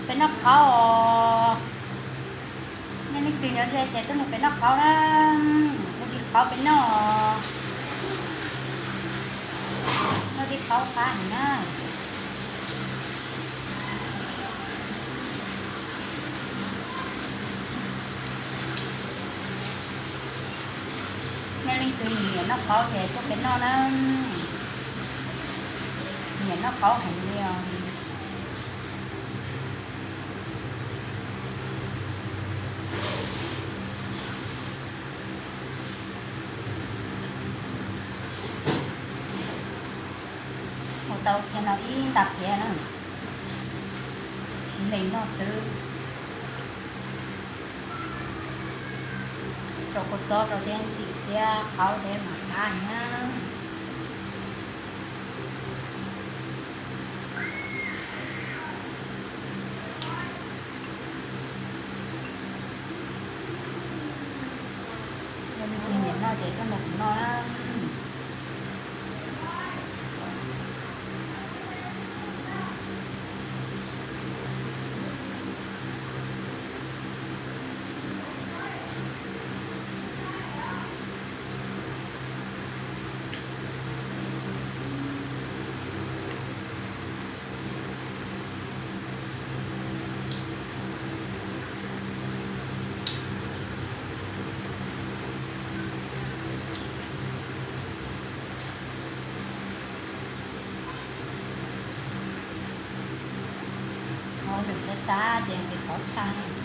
เป็นนักเขานี่นี่คือเนื้อใจต้องเป็นนักเขานะไม่กินเขาเป็นนอไม่กินเขาฟ้าเห็นนะนี่นี่คือเหนียวนักเขาใจก็เป็นนอนะเหนียวนักเขาเห็นเดียวtàu kia nó ý tập kia nó lấy nó từ cho cô sốt rồi đen chị kia khâu để mà ta nhá nên nhìn nó để cho mình nó được xa xa để khó chăng